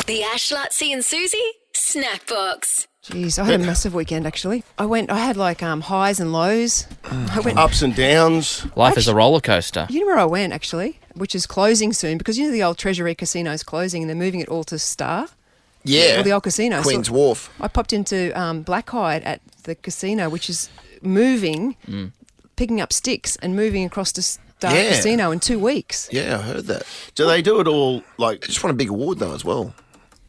The Ash, Lutzi and Susie Snackbox. Jeez, I had a massive weekend actually. I had like highs and lows. I went Ups and downs. Life is a roller coaster. You know where I went actually, which is closing soon because the old Treasury Casino is closing and they're moving it all to Star. Yeah. Or the old casino. Queen's Wharf. I popped into Blackhide at the casino, which is moving, picking up sticks and moving across to Star Casino in 2 weeks. Yeah, I heard that. Do they do it all like? They just won a big award though as well.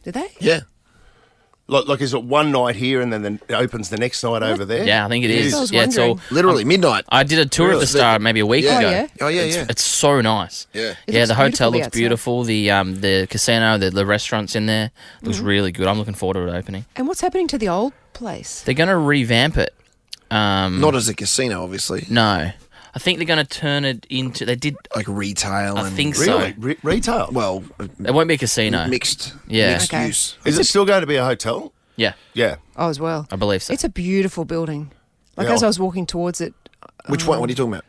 Did they? Yeah. Like is it one night here and then it opens the next night over there? Yeah, I think it is. I was Yeah, it's all. Literally midnight. I did a tour of the Star maybe a week Yeah. ago. Oh, yeah? Oh yeah. It's so nice. Yeah. It Yeah, looks the hotel looks outside. beautiful. The casino, the restaurants in there looks really good. I'm looking forward to it opening. And what's happening to the old place? They're going to revamp it. Not as a casino, obviously. No, I think they're going to turn it into. They did. Like retail. I and think Really? so. Retail? Well, It won't be a casino. mixed. Yeah. Mixed Okay. use. Is it still going to be a hotel? Yeah, Yeah. Oh, as well. I believe so. It's a beautiful building. Like Yeah. as I was walking towards it, Which one? What are you talking about?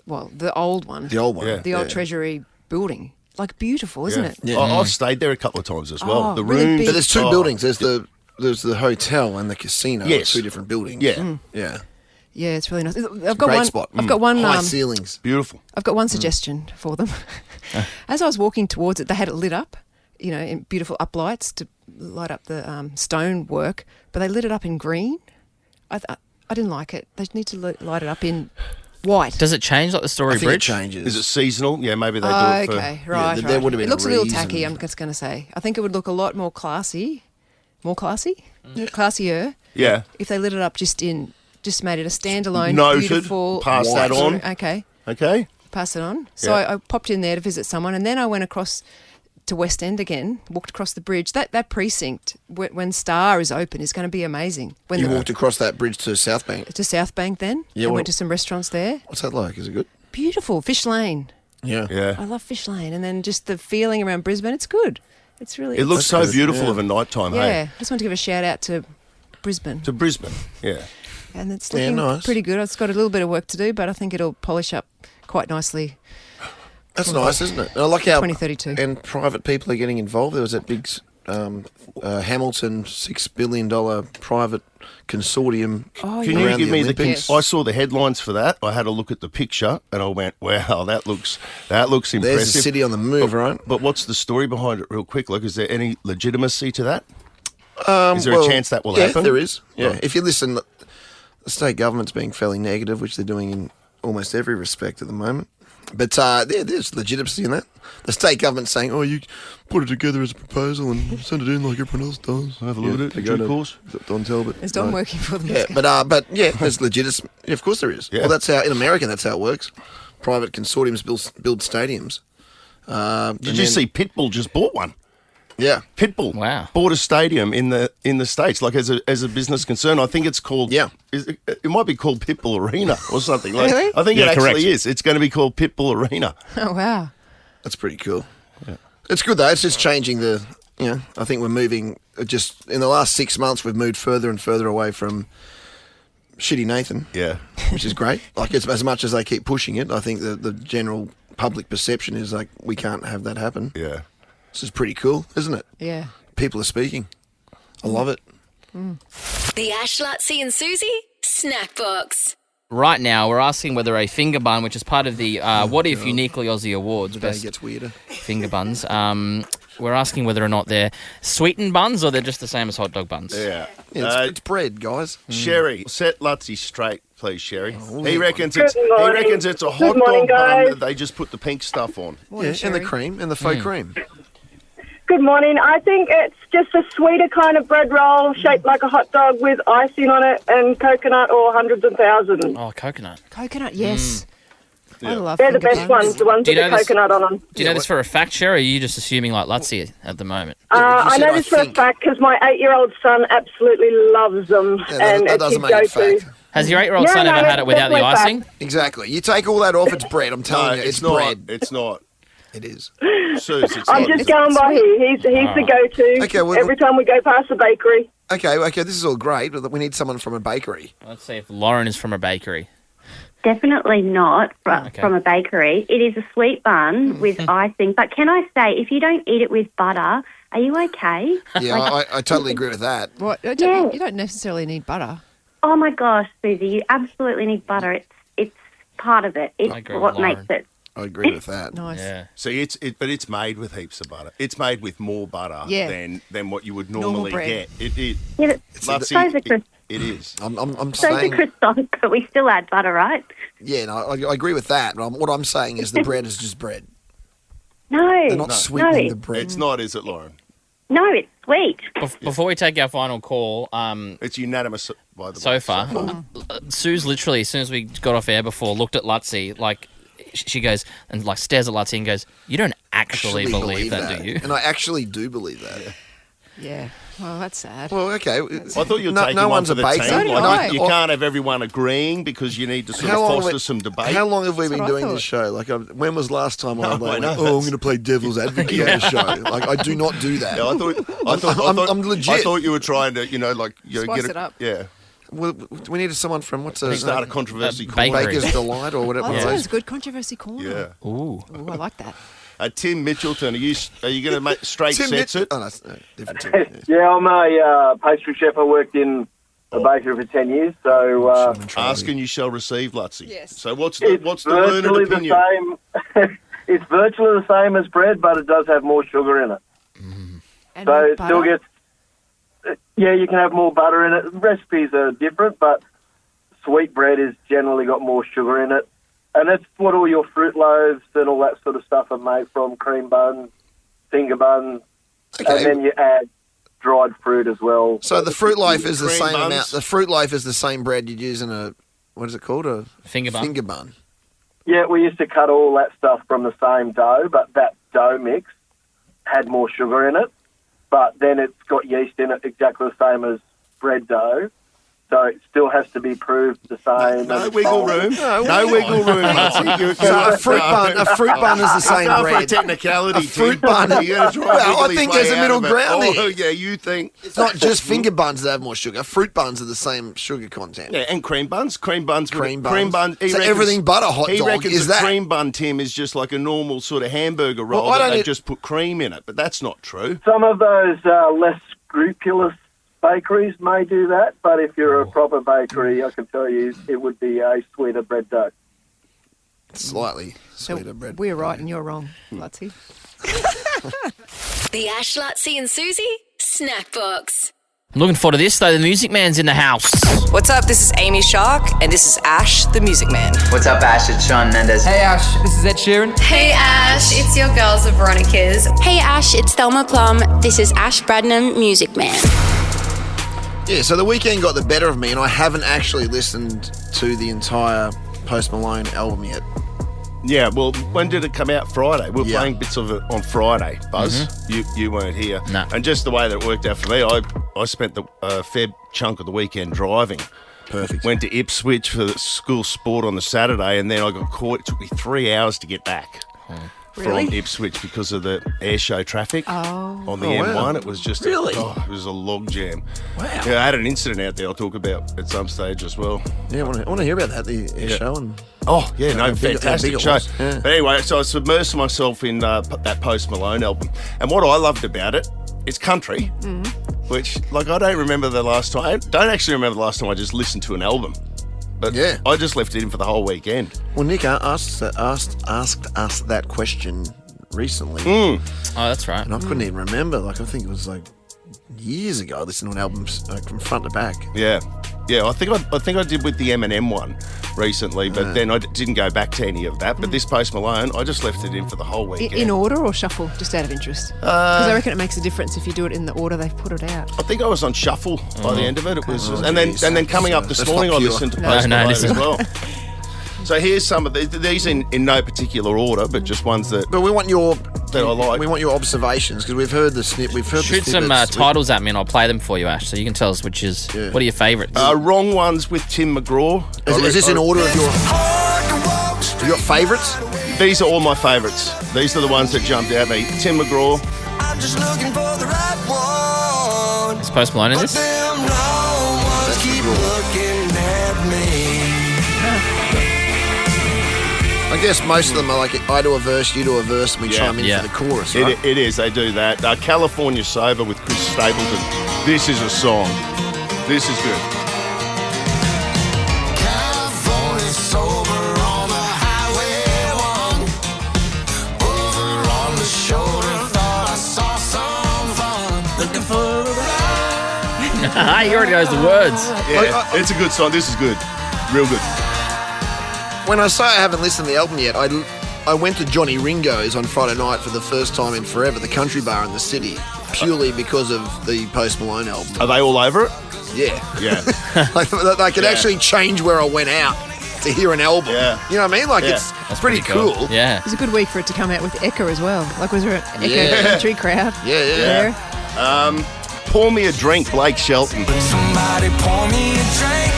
well, the old one, The old one. Yeah. the old Treasury building, like beautiful, isn't it? Yeah. I've stayed there a couple of times as well. Oh, the really rooms. big. But there's two buildings. There's the hotel and the casino. Yes. Two different buildings. Yeah. Yeah. Yeah, it's really nice. I've got Great one. spot. I've got one. High ceilings. Beautiful. I've got one suggestion for them. As I was walking towards it, they had it lit up, in beautiful uplights to light up the stone work, but they lit it up in green. I didn't like it. They need to light it up in white. Does it change like the Story I think it Bridge? changes. Is it seasonal? Yeah, maybe they do it for... Okay, right, there right. would have been It looks a a little reason. tacky, I'm just going to say. I think it would look a lot more classy. More classy? Classier. Yeah. If they lit it up just made it a standalone, Noted. beautiful... Pass that white. on. Okay. Okay. Pass it on. So Yeah. I popped in there to visit someone, and then I went across to West End again, walked across the bridge. That precinct, when Star is open, is going to be amazing. When You walked across that bridge to South Bank. to South Bank then. Yeah, I well- went to some restaurants there. What's that like? Is it good? Beautiful. Fish Lane. Yeah. Yeah. I love Fish Lane. And then just the feeling around Brisbane, it's good. It's really... It looks so good, beautiful yeah. of a nighttime, Yeah. hey? I just want to give a shout out to Brisbane. To Brisbane. Yeah. And it's Yeah, looking nice. pretty good. It's got a little bit of work to do, but I think it'll polish up quite nicely. That's nice, isn't it? And I like how 2032. and private people are getting involved. There was that big Hamilton $6 billion private consortium. Oh, Can yeah. you give me the... Olympics. I saw the headlines for that. I had a look at the picture and I went, wow, that looks impressive. There's a city on the move, right? But what's the story behind it real quick? Like, is there any legitimacy to that? Is there Well, a chance that will yeah, happen? there is. Yeah, Right. if you listen, the state government's being fairly negative, which they're doing in almost every respect at the moment. But there's legitimacy in that. The state government's saying, "Oh, you put it together as a proposal and send it in like everyone else does." Have a look at it, they in go due to course. Don Talbot. Is Don working for them? Yeah, but yeah, there's legitimacy. Yeah, of course there is. Yeah. Well, that's how in America that's how it works. Private consortiums build stadiums. Did you see Pitbull just bought one? Yeah. Pitbull Wow. bought a stadium in the States, like as a business concern. I think it's called it might be called Pitbull Arena or something. Like, Really? I think Yeah, it actually correct. is. It's going to be called Pitbull Arena. Oh, wow. That's pretty cool. Yeah. It's good though. It's just changing I think we're moving just in the last 6 months we've moved further and further away from Shitty Nathan. Yeah. Which is great. Like it's, as much as they keep pushing it, I think the general public perception is like we can't have that happen. Yeah. This is pretty cool, isn't it? Yeah. People are speaking. I love it. The Ash, Lutzi and Susie Snackbox. Right now, we're asking whether a finger bun, which is part of the What If Uniquely Aussie Awards, The day best gets weirder. finger buns, we're asking whether or not they're sweetened buns or they're just the same as hot dog buns. Yeah. Yeah, it's bread, guys. Sherry, set Lutzi straight, please, Sherry. Oh, He reckons Good morning. it's a hot Good morning, dog bun guys. that they just put the pink stuff on. Morning, Yeah, and the Sherry. cream and the faux cream. Good morning. I think it's just a sweeter kind of bread roll shaped like a hot dog with icing on it and coconut or hundreds and thousands. Oh, coconut. Coconut, yes. I Yeah. love They're the finger best buns. ones, the ones Do with you the know this- coconut on them. Do you know this for a fact, Sherry, or are you just assuming like Lutzi at the moment? Yeah, but you I said know I this for a think. fact because my 8-year-old son absolutely loves them, Yeah, and that it's doesn't his make it go-to. fact. Has your 8-year-old Yeah, son no, ever had it's it without the definitely icing? Exactly. You take all that off, it's bread. I'm telling you, it's not. bread. It's not. It is. Suze, it's I'm not. just going by here. He's the go-to Okay, well- every time we go past the bakery. Okay, this is all great, but we need someone from a bakery. Let's see if Lauren is from a bakery. Definitely not Okay. from a bakery. It is a sweet bun with icing. But can I say, if you don't eat it with butter, Are you okay? Yeah, I totally agree with that. What? Yeah. You don't necessarily need butter. Oh my gosh, Susie, you absolutely need butter. It's part of it. It's I agree with what Lauren. makes it. I agree with that. Nice. Yeah. See, but it's made with heaps of butter. It's made with more butter Yeah. than what you would Normal normally bread. get. It Yeah, Lutsy, so's a it is. I'm so's a saying, croissant, but we still add butter, right? yeah, no, I agree with that. But what I'm saying is the bread is just bread. No. They're not sweetening the bread. It's not, is it, Lauren? No, it's sweet. Before we take our final call, It's unanimous, by the way. so far, Sue's literally, as soon as we got off air before, looked at Lutsy, like, she goes and like stares at Lutsy and goes, "You don't actually believe that, do you?" And I actually do believe that. Yeah. Well, that's sad. Well, okay. I thought you were no, taking no one one's for a the baker. team. So did Like, I. you can't have everyone agreeing because you need to sort How of long foster we- some debate. How long have we been what I doing thought. this show? Like, when was last time I I went, know, I'm that's- going to play devil's advocate on the show? Like, I do not do that. Yeah, I'm legit. I thought you were trying to, Spice get it up. Yeah, Well, we needed someone from what's a start a controversy. Bakery. corner. Baker's Delight or whatever. Oh, that it was. sounds good. Controversy corner. Yeah. Ooh. Ooh, I like that. Tim Mitchelton, are you going to make straight Tim sets Mitchell. it? Oh, no, different Tim. Yeah, I'm a pastry chef. I worked in a bakery for 10 years, so Ask and you shall receive, Lutsy. Yes. So what's it's the learned virtually opinion? the same. It's virtually the same as bread, but it does have more sugar in it. And So more it still butter. gets. Yeah, you can have more butter in it. Recipes are different, but sweet bread has generally got more sugar in it. And that's what all your fruit loaves and all that sort of stuff are made from: cream buns, finger buns, Okay. and then you add dried fruit as well. So the fruit loaf is the Cream same buns. amount. The fruit loaf is the same bread you'd use in a, what is it called? A Finger bun. Finger bun. Yeah, we used to cut all that stuff from the same dough, but that dough mix had more sugar in it. But then it's got yeast in it exactly the same as bread dough. So it still has to be proved the same. No as wiggle fine. room. No wiggle room, Lutsy. So a fruit bun is the same Go for a bread. technicality. A fruit Tim. bun. You're gonna try and Well, I wiggle his think way there's a out middle of it. ground Oh, there. yeah, you think. It's not just finger buns that have more sugar. Fruit buns are the same sugar content. Yeah, and cream buns. Cream buns. Cream Cream buns. bun. So everything but a hot he dog reckons is a that. cream bun, Tim, is just like a normal sort of hamburger roll, Well, I but don't they e- just put cream in it. But that's not true. Some of those less scrupulous bakeries may do that, but if you're a proper bakery, I can tell you it would be a sweeter bread dough. Slightly So sweeter bread. we're right and you're wrong, Lutsy. The Ash, Lutsy and Susie Snackbox. I'm looking forward to this, though. The Music Man's in the house. What's up? This is Amy Shark, and this is Ash, the Music Man. What's up, Ash? It's Sean Mendes. Hey Ash, this is Ed Sheeran. Hey Ash, it's your girls, the Veronicas. Hey Ash, it's Thelma Plum. This is Ash Bradnam, Music Man. Yeah, so the weekend got the better of me, and I haven't actually listened to the entire Post Malone album yet. Yeah, well, when did it come out? Friday. We were Yeah. playing bits of it on Friday, Buzz. You weren't here. No. And just the way that it worked out for me, I spent the fair chunk of the weekend driving. Perfect. Went to Ipswich for the school sport on the Saturday, and then I got caught. It took me 3 hours to get back Really? from Ipswich because of the air show traffic on the Oh, M1. wow. It was just Really? it was a log jam. Wow. Yeah, I had an incident out there I'll talk about at some stage as well. Yeah, I want to hear about that, the air show. And Oh, yeah, no, How big fantastic it show. was, yeah. But anyway, so I submersed myself in that Post Malone album. And what I loved about it, it's country, which, like, I don't remember the last time. I don't actually remember the last time I just listened to an album. But Yeah. I just left it in for the whole weekend. Well, Nick asked us that question recently, Oh, that's right. and I couldn't even remember. Like, I think it was like years ago. I listened to an album like, from front to back. Yeah. Yeah, I think I did with the Eminem one recently, but then I didn't go back to any of that. But this Post Malone, I just left it in for the whole weekend. In order or shuffle, just out of interest? Because I reckon it makes a difference if you do it in the order they've put it out. I think I was on shuffle by the end of it. It was, Oh, and geez. then coming up this That's morning, not I pure. listened to No. Post No, Malone this as is- well. So here's some of these in no particular order, but just ones that But we want your I like. We want your observations because we've heard the snip. We've heard Shoot the some snippets. titles at me and I'll play them for you, Ash, so you can tell us which is. Yeah. What are your favourites? Wrong ones with Tim McGraw. Is this in order of your favourites? These are all my favourites. These are the ones that jumped out at me. Tim McGraw. I'm just looking for the right one. Is Post Malone in this? Them wrong ones keep looking at me. I guess most of them are like I do a verse, you do a verse, and we chime in for the chorus, right? It is. They do that. California Sober with Chris Stapleton. This is a song. This is good. California sober on the highway 1. Over on the shoulder, thought I saw some fun. Looking for a ride. He already knows the words. Yeah, it's a good song. This is good. Real good. When I say I haven't listened to the album yet, I went to Johnny Ringo's on Friday night for the first time in forever, the country bar in the city, purely because of the Post Malone album. Are they all over it? Yeah. Yeah. Like it actually changed where I went out to hear an album. Yeah. You know what I mean? Like it's pretty cool. Yeah. It was a good week for it to come out with Echo as well. Like, was there an Echo country crowd? Yeah. Pour Me a Drink, Blake Shelton. Somebody pour me a drink.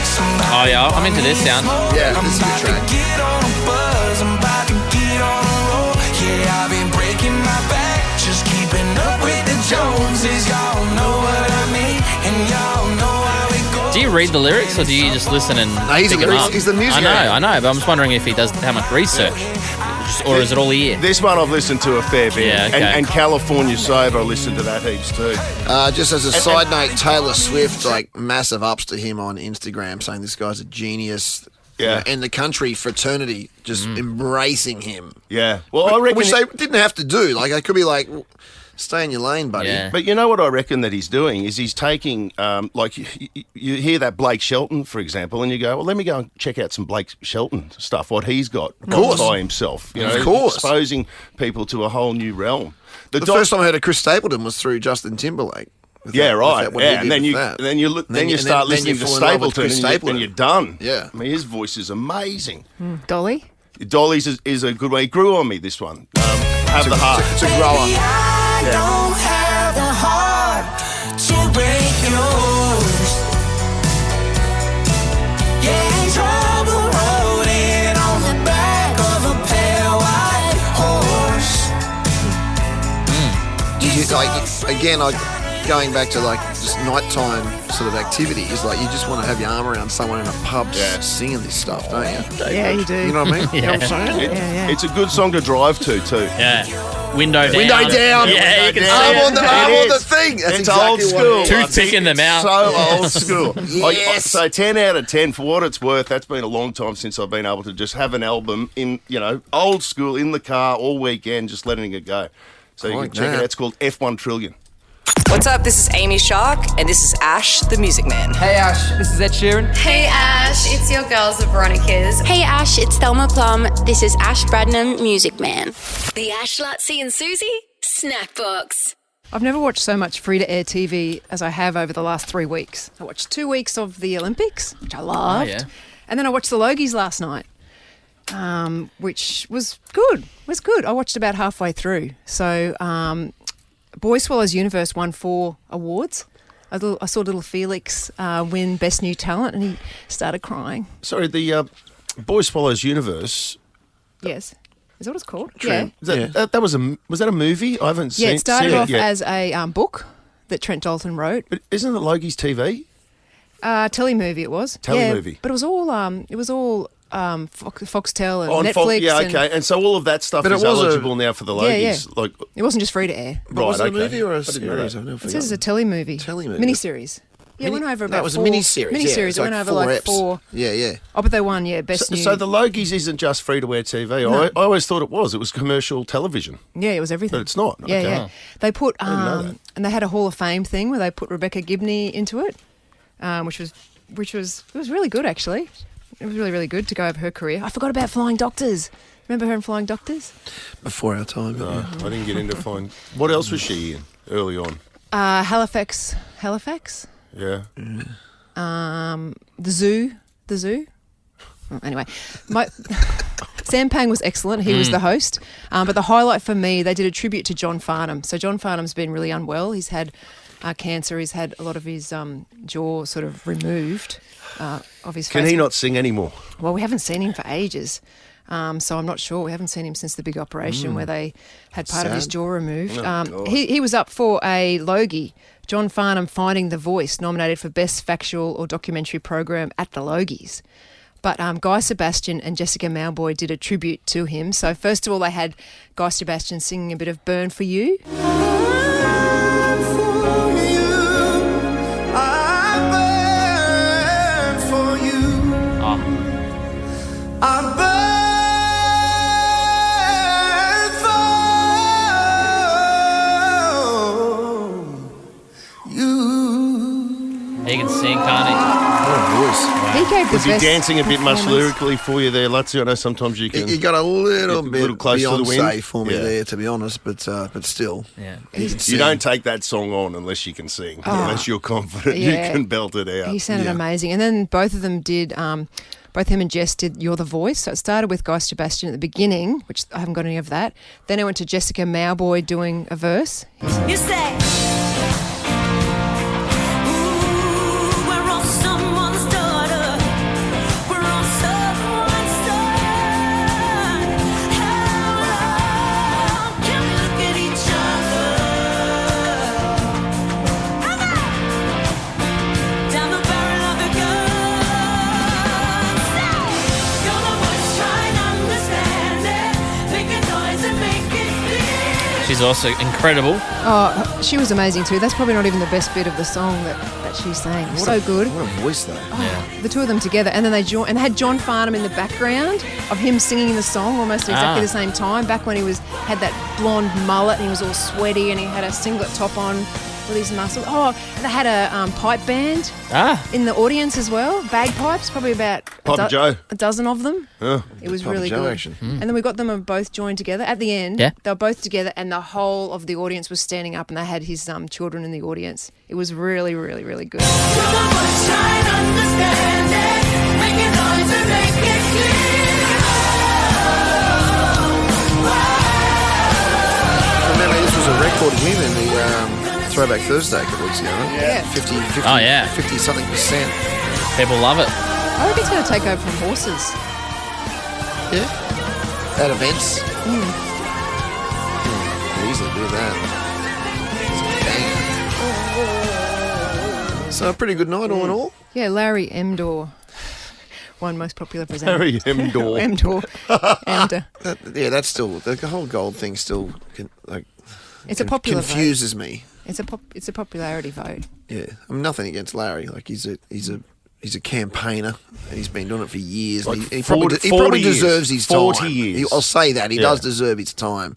Oh, yeah, I'm into this sound. Yeah, this is a good track. Get on a buzz, I'm about to get on a roll. Yeah, I've been breaking my back, just keeping up with the Joneses. Y'all know what I mean, and y'all know how it goes. Do you read the lyrics or do you just listen and he's pick the them up? he's the music I know, but I'm just wondering if he does how much research. Or is it all ear? This one I've listened to a fair bit. Yeah, okay. And California Sober, I listened to that heaps too. Just as a side note, Taylor Swift, like massive ups to him on Instagram, saying this guy's a genius. Yeah. And the country fraternity just embracing him. Yeah. Well, I reckon... Which they didn't have to do. Like, they could be like, stay in your lane, buddy. Yeah. But you know what I reckon that he's doing is he's taking, like, you hear that Blake Shelton, for example, and you go, well, let me go and check out some Blake Shelton stuff, what he's got by himself. You know, of course. Exposing people to a whole new realm. The first time I heard of Chris Stapleton was through Justin Timberlake. Right. And then you start listening to Stapleton and you're done. Yeah. I mean, his voice is amazing. Dolly? Dolly's is a good way. He grew on me, this one. Have the heart. It's a grower. I don't have the heart to break yours. Yeah, trouble rolling on the back of a pale white horse. Going back to like just nighttime sort of activities, like you just want to have your arm around someone in a pub singing this stuff, don't you? Yeah, you do. You know what I mean? You know what I'm saying? It's a good song to drive to too. Yeah. Window down. Yeah, you can see I'm it. on the thing. That's It's exactly old school. Toothpicking them out. So old school. Yes. So 10 out of 10 for what it's worth. That's been a long time since I've been able to just have an album in, old school in the car all weekend, just letting it go. So you can check it out. It's called F1 Trillion. What's up? This is Amy Shark, and this is Ash, the Music Man. Hey Ash, this is Ed Sheeran. Hey Ash, it's your girls, the Veronicas. Hey Ash, it's Thelma Plum. This is Ash Bradnam, Music Man. The Ash, Lutzi and Susie Snackbox. I've never watched so much free-to-air TV as I have over the last 3 weeks. I watched 2 weeks of the Olympics, which I loved. Oh, yeah. And then I watched the Logies last night, which was good. I watched about halfway through. So Boy Swallows Universe won 4 awards. I saw little Felix win Best New Talent, and he started crying. Sorry, the Boy Swallows Universe. Yes. Is that what it's called? True. Yeah. Was that a movie? I haven't seen it. Yeah, it started off yet. as a book that Trent Dalton wrote. But isn't it Logies TV? Telemovie it was. Telemovie. Yeah, but it was all Foxtel and Netflix. And so all of that stuff is eligible now for the Logies. Yeah. Like, it wasn't just free to air. But was it a movie or a series? It says it's a telemovie. Miniseries. Yeah, it went over about that was 4. a miniseries. Miniseries. Yeah, it went over like 4. Yeah. Oh, but they won, Best New. So the Logies isn't just free-to-air TV. No. I always thought it was. It was commercial television. Yeah, it was everything. But it's not. Yeah, Okay. yeah. They put, I didn't know that. and they had a Hall of Fame thing where they put Rebecca Gibney into it, which was really good, actually. It was really, really good to go over her career. I forgot about Flying Doctors. Remember her in Flying Doctors? Before our time. No, I didn't get into Flying. What else was she in early on? Halifax? Yeah. The Zoo. Well, anyway, Sam Pang was excellent. He was the host. But the highlight for me, they did a tribute to John Farnham. So John Farnham's been really unwell. He's had cancer. He's had a lot of his jaw sort of removed of his face. Can he not sing anymore? Well, we haven't seen him for ages. So I'm not sure. We haven't seen him since the big operation where they had part of his jaw removed. He was up for a Logie, John Farnham Finding the Voice, nominated for Best Factual or Documentary Program at the Logies. But Guy Sebastian and Jessica Mauboy did a tribute to him. So first of all, they had Guy Sebastian singing a bit of "Burn for You." He can sing, can't he? What a voice. He gave the Was he best dancing a bit much performance. lyrically for you there, Lutzy? I know sometimes you can. You got a little get bit close to the wind. Beyonce for me there, to be honest, but still. Yeah. He can You sing. don't take that song on unless you can sing, unless you're confident Yeah. you can belt it out. He sounded amazing. And then both of them did, both him and Jess did "You're the Voice." So it started with Guy Sebastian at the beginning, which I haven't got any of that. Then I went to Jessica Mauboy doing a verse. You say, ooh, we're all someone's daughter. We're all someone's son. How long can we look at each other? Come on! Down the barrel of the gun. Say, you're the voice, try and understand it. Make a noise and make it clear. She's also incredible. Oh, she was amazing too. That's probably not even the best bit of the song that she sang. So good. What a voice, though. Yeah. The two of them together, and then they had John Farnham in the background of him singing the song almost at exactly the same time. Back when he had that blonde mullet and he was all sweaty and he had a singlet top on with his muscles. Oh, and they had a pipe band in the audience as well. Bagpipes, probably about a dozen of them. Oh, it was Papa really Joe good. action. And then we got them both joined together at the end. Yeah. They were both together, and the whole of the audience was standing up, and they had his children in the audience. It was really, really, really good. Remember, this was a record win in the Throwback Thursday a couple weeks ago, right? Yeah. 50 Oh, yeah. 50-something percent. People love it. I think it's going to take over from horses. Yeah. At events. Could easily do that. It's a banger. So a pretty good night all in all. Yeah, Larry Emdor, one most popular presenter. Larry Emdor. Emdor. That's still the whole gold thing. Still, It's a popular vote. confuses me. It's a popularity vote. Yeah, I'm nothing against Larry. Like he's a campaigner, and he's been doing it for years. Like and he 40 probably years. deserves his 40 time. years. I'll say that he Yeah. does deserve his time.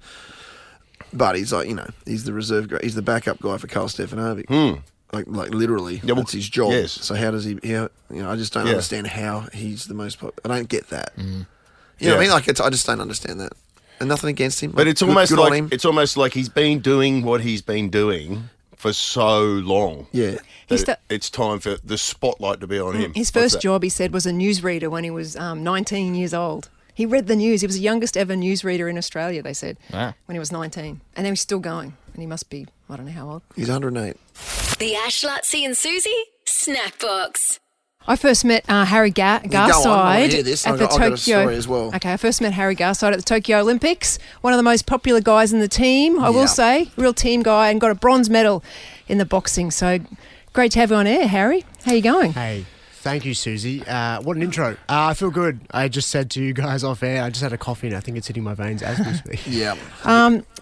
But he's he's the reserve guy. He's the backup guy for Carl Stefanovic. Like literally, Yeah, well, that's his job. yes. So how does he? I just don't Yeah. understand how he's the most. I don't get that. You know Yeah. what I mean? Like I just don't understand that. And nothing against him. But it's Good- almost good on like him. it's almost like he's been doing what he's been doing for so long. Yeah. It's time for the spotlight to be on him. His What's first that? job, he said, was a newsreader when he was 19 years old. He read the news. He was the youngest ever newsreader in Australia, they said, Wow. when he was 19. And then he's still going. And he must be, I don't know how old. He's 108. The Ash, Lutzy and Susie Snackbox. I first met Harry Go on, I wanna Garside hear this. at the I've got a Tokyo. story as well. Okay, I first met Harry Garside at the Tokyo Olympics. One of the most popular guys in the team, I will say, real team guy, and got a bronze medal in the boxing. So great to have you on air, Harry. How you going? Hey, thank you, Susie. What an intro. I feel good. I just said to you guys off air, I just had a coffee and I think it's hitting my veins as we speak. Yeah.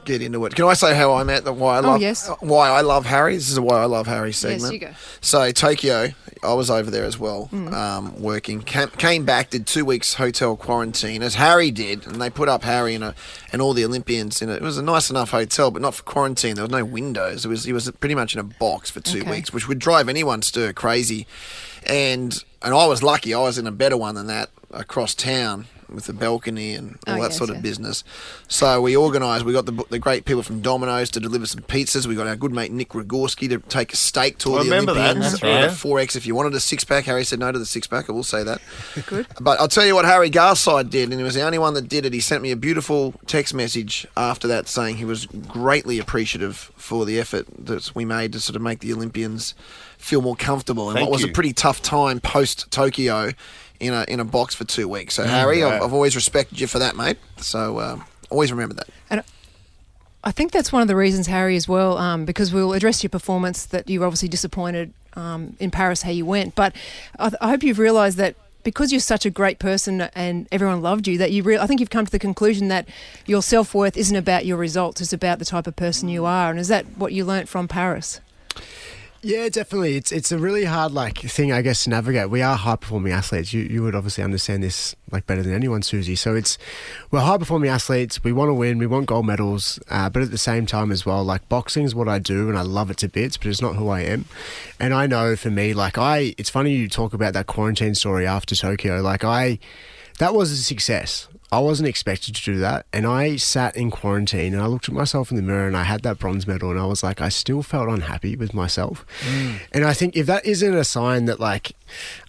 Get into it. Can I say how I met? Why I love Harry? This is a why I love Harry segment. Yes, you go. So Tokyo, I was over there as well, working. Came back, did 2 weeks hotel quarantine as Harry did, and they put up Harry and all the Olympians in it. It was a nice enough hotel, but not for quarantine. There was no windows. He was pretty much in a box for 2 weeks, which would drive anyone stir crazy. And I was lucky. I was in a better one than that across town with the balcony and all that sort of business. So we organised. We got the great people from Domino's to deliver some pizzas. We got our good mate Nick Rogorski to take a steak tour of the remember that. Olympians. That's right. A 4X if you wanted a six-pack. Harry said no to the six-pack. I will say that. Good. But I'll tell you what Harry Garside did, and he was the only one that did it. He sent me a beautiful text message after that saying he was greatly appreciative for the effort that we made to sort of make the Olympians feel more comfortable in what was a pretty tough time post-Tokyo in a box for 2 weeks. So, Harry, I've always respected you for that, mate. So, always remember that. And I think that's one of the reasons, Harry, as well, because we'll address your performance that you were obviously disappointed in Paris how you went. But I hope you've realised that because you're such a great person and everyone loved you, that I think you've come to the conclusion that your self-worth isn't about your results, it's about the type of person you are. And is that what you learnt from Paris? Yeah, definitely. It's a really hard thing, I guess, to navigate. We are high performing athletes. You would obviously understand this better than anyone, Susie. So we're high performing athletes. We want to win. We want gold medals. But at the same time as well, boxing is what I do, and I love it to bits. But it's not who I am. And I know for me, it's funny you talk about that quarantine story after Tokyo. That was a success. I wasn't expected to do that, and I sat in quarantine and I looked at myself in the mirror and I had that bronze medal and I was like, I still felt unhappy with myself. And I think if that isn't a sign that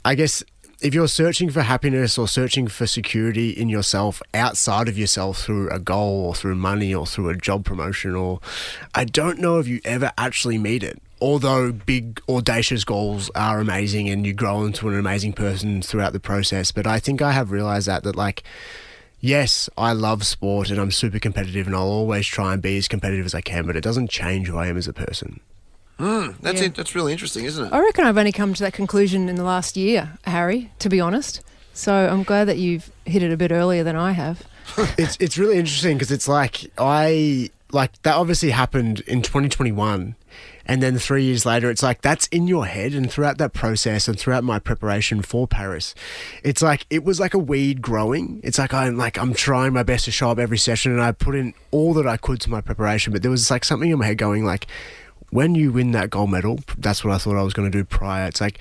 I guess if you're searching for happiness or searching for security in yourself outside of yourself through a goal or through money or through a job promotion, or I don't know if you ever actually meet it. Although big, audacious goals are amazing and you grow into an amazing person throughout the process. But I think I have realised that yes, I love sport and I'm super competitive and I'll always try and be as competitive as I can, but it doesn't change who I am as a person. That's it. That's really interesting, isn't it? I reckon I've only come to that conclusion in the last year, Harry, to be honest. So I'm glad that you've hit it a bit earlier than I have. It's really interesting because it's that obviously happened in 2021. And then 3 years later, it's that's in your head. And throughout that process and throughout my preparation for Paris, it's it was like a weed growing. It's I'm trying my best to show up every session and I put in all that I could to my preparation. But there was something in my head going when you win that gold medal, that's what I thought I was going to do prior. It's like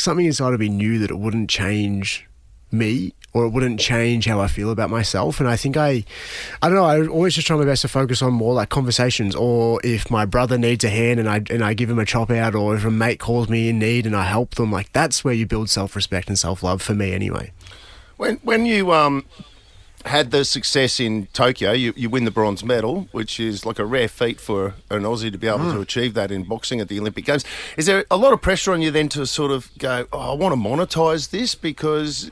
something inside of me knew that it wouldn't change me or it wouldn't change how I feel about myself. And I think I don't know, I always just try my best to focus on more conversations, or if my brother needs a hand and I give him a chop out, or if a mate calls me in need and I help them, that's where you build self-respect and self-love, for me anyway. When you had the success in Tokyo, you win the bronze medal, which is a rare feat for an Aussie to be able to achieve that in boxing at the Olympic Games. Is there a lot of pressure on you then to sort of go, I want to monetize this? Because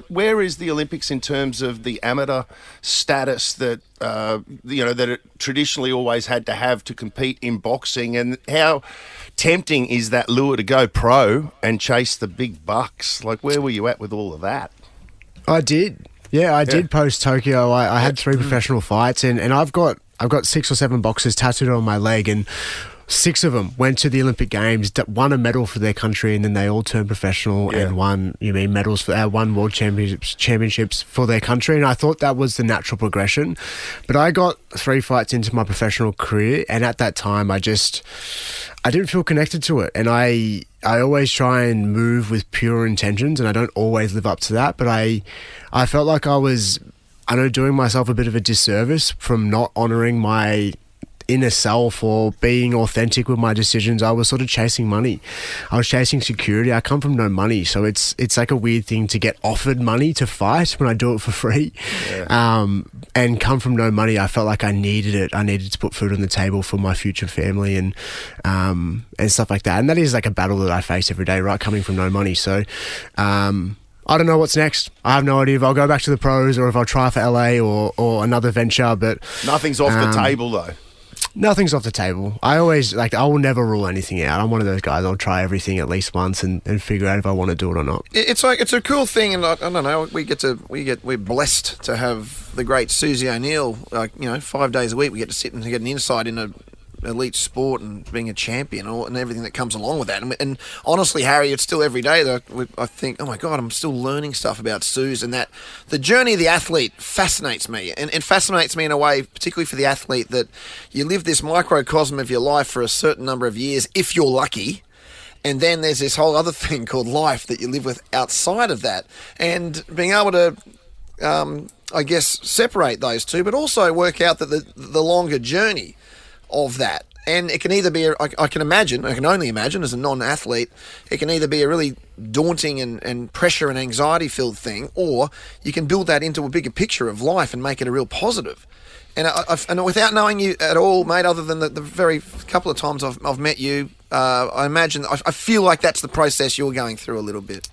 where is the Olympics in terms of the amateur status that that it traditionally always had to have to compete in boxing, and how tempting is that lure to go pro and chase the big bucks? Where were you at with all of that? I did. Yeah, I did post Tokyo. I had 3 professional fights, and I've got 6 or 7 boxes tattooed on my leg, and 6 of them went to the Olympic Games, won a medal for their country, and then they all turned professional and won medals for won world championships for their country. And I thought that was the natural progression, but I got 3 fights into my professional career, and at that time I didn't feel connected to it. And I always try and move with pure intentions, and I don't always live up to that. But I felt like I was, doing myself a bit of a disservice from not honouring my inner self or being authentic with my decisions. I was sort of chasing money. I was chasing security. I come from no money, so it's a weird thing to get offered money to fight when I do it for free. And come from no money, I felt like I needed it. I needed to put food on the table for my future family and stuff like that. And that is a battle that I face every day, right? Coming from no money. So I don't know what's next. I have no idea if I'll go back to the pros or if I'll try for LA or another venture, but nothing's off the table though. Nothing's off the table. I always I will never rule anything out. I'm one of those guys. I'll try everything at least once and figure out if I want to do it or not. It's a cool thing, and I don't know. We're blessed to have the great Susie O'Neill. 5 days a week we get to sit and get an insight into elite sport and being a champion and everything that comes along with that. And honestly, Harry, it's still every day that I think, oh my God, I'm still learning stuff about Suze, and that the journey of the athlete fascinates me. And it fascinates me in a way, particularly for the athlete, that you live this microcosm of your life for a certain number of years, if you're lucky. And then there's this whole other thing called life that you live with outside of that. And being able to, separate those two, but also work out that the longer journey of that. And it can either be, I can only imagine as a non-athlete, it can either be a really daunting and pressure and anxiety-filled thing, or you can build that into a bigger picture of life and make it a real positive. And and without knowing you at all, mate, other than the very couple of times I've met you, I feel like that's the process you're going through a little bit.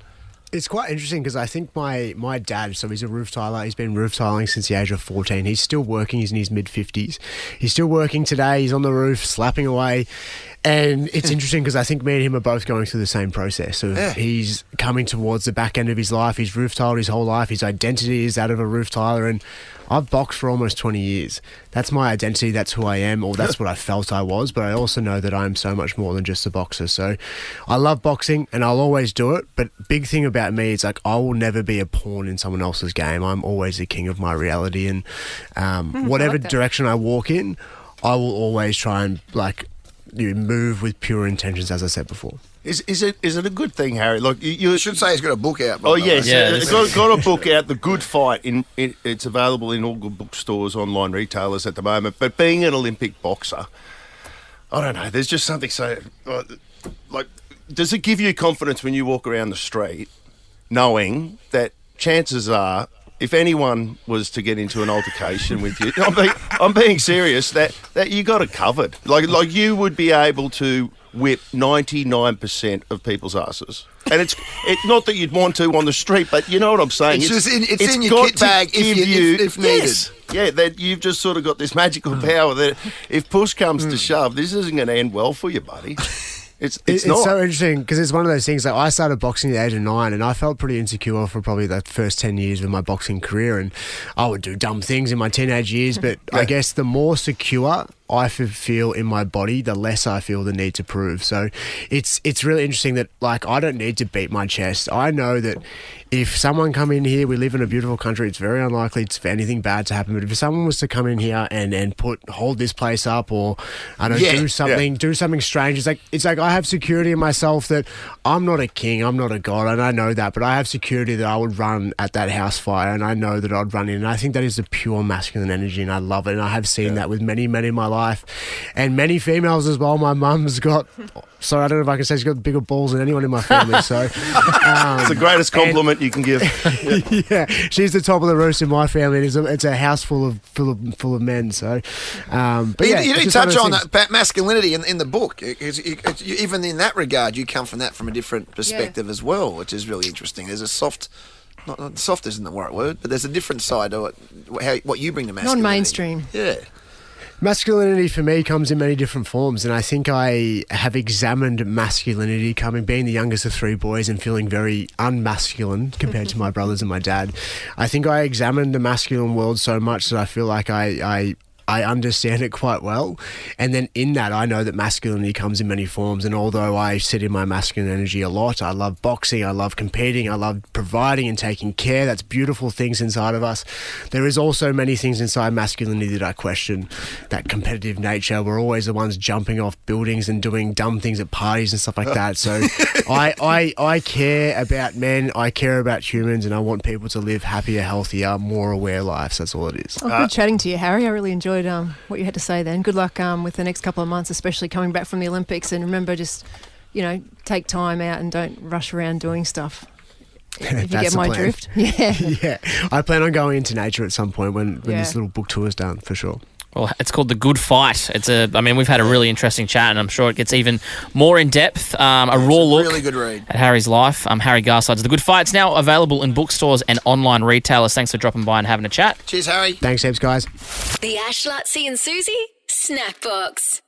It's quite interesting because I think my dad, so he's a roof tiler, he's been roof tiling since the age of 14. He's still working, he's in his mid-50s. He's still working today, he's on the roof, slapping away. And it's interesting because I think me and him are both going through the same process. So he's coming towards the back end of his life. He's roof tiled his whole life. His identity is that of a roof tiler. And I've boxed for almost 20 years. That's my identity. That's who I am, or that's what I felt I was. But I also know that I am so much more than just a boxer. So I love boxing and I'll always do it. But big thing about me is like I will never be a pawn in someone else's game. I'm always the king of my reality. And whatever direction I walk in, I will always try and you move with pure intentions, as I said before. Is it a good thing, Harry? Like you should say he's got a book out. Oh yes, got a book out. The Good Fight. It's available in all good bookstores, online retailers at the moment. But being an Olympic boxer, I don't know. There's just something so like. Does it give you confidence when you walk around the street, knowing that chances are, if anyone was to get into an altercation with you, I'm being serious, that you got it covered. Like you would be able to whip 99% of people's asses. And it's not that you'd want to on the street, but you know what I'm saying. It's in your kit bag if needed. Yes. Yeah, that you've just sort of got this magical power that if push comes to shove, this isn't going to end well for you, buddy. It's not. So interesting because it's one of those things. Like I started boxing at the age of 9, and I felt pretty insecure for probably the first 10 years of my boxing career, and I would do dumb things in my teenage years. But I guess the more secure I feel in my body, the less I feel the need to prove. So it's really interesting that I don't need to beat my chest. I know that if someone come in here, we live in a beautiful country, it's very unlikely for anything bad to happen. But if someone was to come in here and hold this place up, or do something strange, it's like I have security in myself that I'm not a king, I'm not a god, and I know that, but I have security that I would run at that house fire, and I know that I'd run in. And I think that is the pure masculine energy, and I love it. And I have seen that with many men in my life, and many females as well. My mum's got, sorry, I don't know if I can say she's got bigger balls than anyone in my family. So it's the greatest compliment you can give. Yeah, she's the top of the roost in my family. It's a house full of men. So, but you do touch on that masculinity in the book. Even in that regard, you come from a different perspective as well, which is really interesting. There's a soft. Not soft isn't the right word, but there's a different side to it. What you bring to masculinity. Non-mainstream. Yeah. Masculinity for me comes in many different forms, and I think I have examined masculinity being the youngest of 3 boys and feeling very unmasculine compared to my brothers and my dad. I think I examined the masculine world so much that I feel like I understand it quite well. And then in that, I know that masculinity comes in many forms. And although I sit in my masculine energy a lot, I love boxing, I love competing, I love providing and taking care. That's beautiful things inside of us. There is also many things inside masculinity that I question. That competitive nature. We're always the ones jumping off buildings and doing dumb things at parties and stuff like that. So I care about men, I care about humans, and I want people to live happier, healthier, more aware lives. That's all it is. Oh, good chatting to you, Harry. I really enjoyed what you had to say then. Good luck with the next couple of months, especially coming back from the Olympics. And remember, just, take time out and don't rush around doing stuff. If you get my drift. Yeah. Yeah. I plan on going into nature at some point when this little book tour is done, for sure. Well, it's called The Good Fight. We've had a really interesting chat, and I'm sure it gets even more in depth. A raw look really good read at Harry's life. Harry Garside's The Good Fight. It's now available in bookstores and online retailers. Thanks for dropping by and having a chat. Cheers, Harry. Thanks, heaps, guys. The Ash, Lutzi and Susie Snackbox.